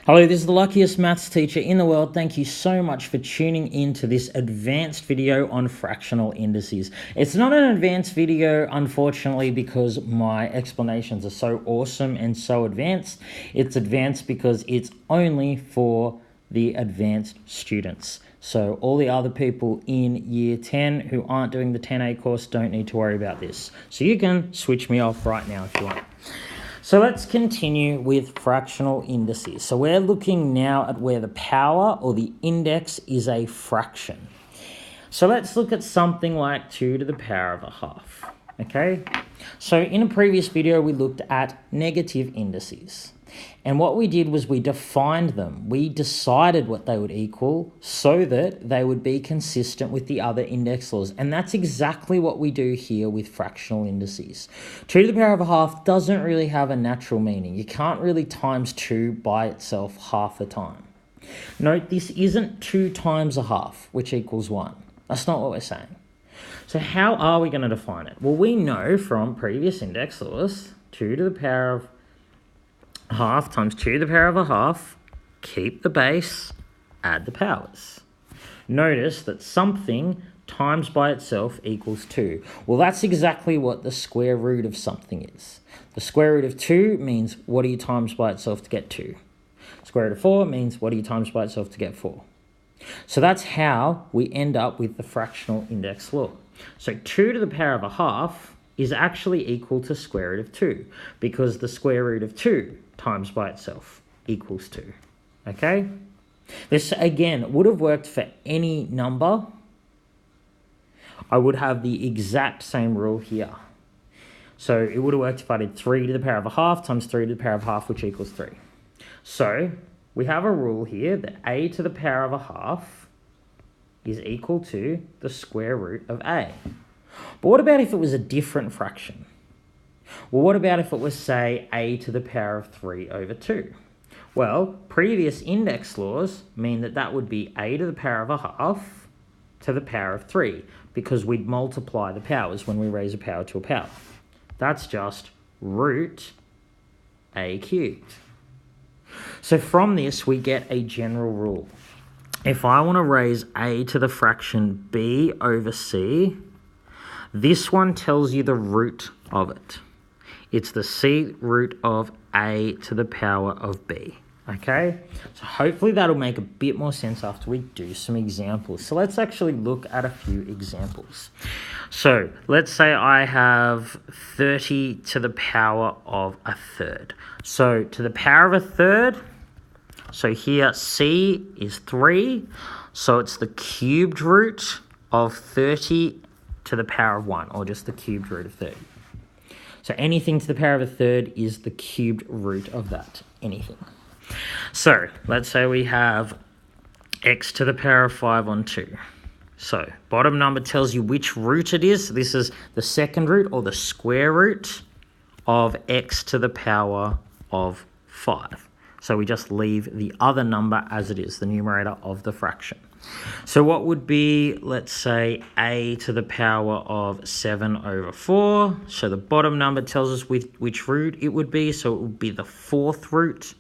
Hello, this is the luckiest maths teacher in the world. Thank you so much for tuning in to this advanced video on fractional indices. It's not an advanced video, unfortunately, because my explanations are so awesome and so advanced. It's advanced because it's only for the advanced students. So all the other people in year 10 who aren't doing the 10A course don't need to worry about this. So you can switch me off right now if you want. So let's continue with fractional indices. So we're looking now at where the power or the index is a fraction. So let's look at something like 2 to the power of a half, okay? So in a previous video, we looked at negative indices. And what we did was we defined them. We decided what they would equal so that they would be consistent with the other index laws. And that's exactly what we do here with fractional indices. 2 to the power of a half doesn't really have a natural meaning. You can't really times 2 by itself half the time. Note, this isn't 2 times a half, which equals 1. That's not what we're saying. So how are we going to define it? Well, we know from previous index laws, 2 to the power of half times 2 to the power of a half, keep the base, add the powers. Notice that something times by itself equals 2. Well, that's exactly what the square root of something is. The square root of 2 means what do you times by itself to get 2? Square root of 4 means what do you times by itself to get 4? So that's how we end up with the fractional index law. So 2 to the power of a half is actually equal to square root of 2 because the square root of 2 times by itself equals 2, okay? This, again, would have worked for any number. I would have the exact same rule here. So it would have worked if I did 3 to the power of a half times 3 to the power of a half, which equals 3. So we have a rule here that a to the power of a half is equal to the square root of a. But what about if it was a different fraction? Well, what about if it was, say, a to the power of 3 over 2? Well, previous index laws mean that that would be a to the power of a half to the power of 3 because we'd multiply the powers when we raise a power to a power. That's just root a cubed. So from this, we get a general rule. If I want to raise a to the fraction b over c, this one tells you the root of it. It's the c root of a to the power of b, okay? So hopefully that'll make a bit more sense after we do some examples. So let's actually look at a few examples. So let's say I have 30 to the power of a third. So to the power of a third, so here c is 3, so it's the cubed root of 30 to the power of 1, or just the cubed root of 30. So anything to the power of a third is the cubed root of that, anything. So let's say we have x to the power of 5 on 2. So bottom number tells you which root it is. So this is the second root or the square root of x to the power of 5. So we just leave the other number as it is, the numerator of the fraction. So what would be, let's say, a to the power of 7 over 4. So the bottom number tells us which root it would be. So it would be the fourth root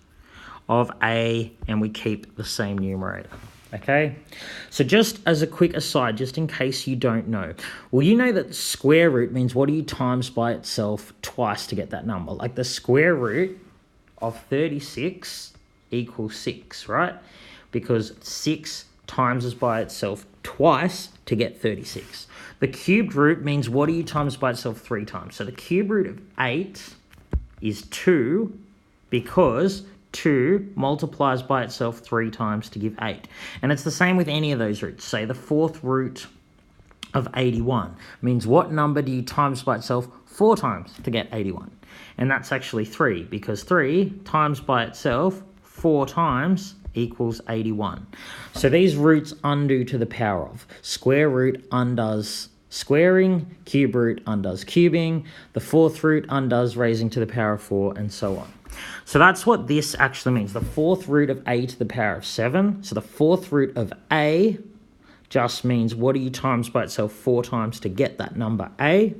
of a, and we keep the same numerator. Okay? So just as a quick aside, just in case you don't know, well, you know that the square root means what do you times by itself twice to get that number? Like the square root of 36 equals 6, right? Because 6 times by itself twice to get 36. The cubed root means what do you times by itself 3 times? So the cube root of 8 is 2 because 2 multiplies by itself 3 times to give 8. And it's the same with any of those roots. Say the fourth root of 81 means what number do you times by itself 4 times to get 81? And that's actually 3 because 3 times by itself 4 times equals 81. So these roots undo to the power of. Square root undoes squaring, cube root undoes cubing, the fourth root undoes raising to the power of 4, and so on. So that's what this actually means. The fourth root of a to the power of 7. So the fourth root of a just means what do you times by itself 4 times to get that number a.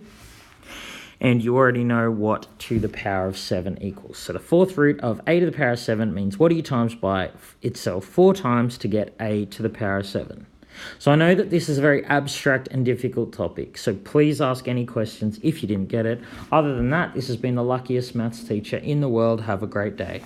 And you already know what 2 to the power of 7 equals. So the fourth root of a to the power of 7 means what do you times by itself 4 times to get a to the power of 7? So I know that this is a very abstract and difficult topic, so please ask any questions if you didn't get it. Other than that, this has been the luckiest maths teacher in the world. Have a great day.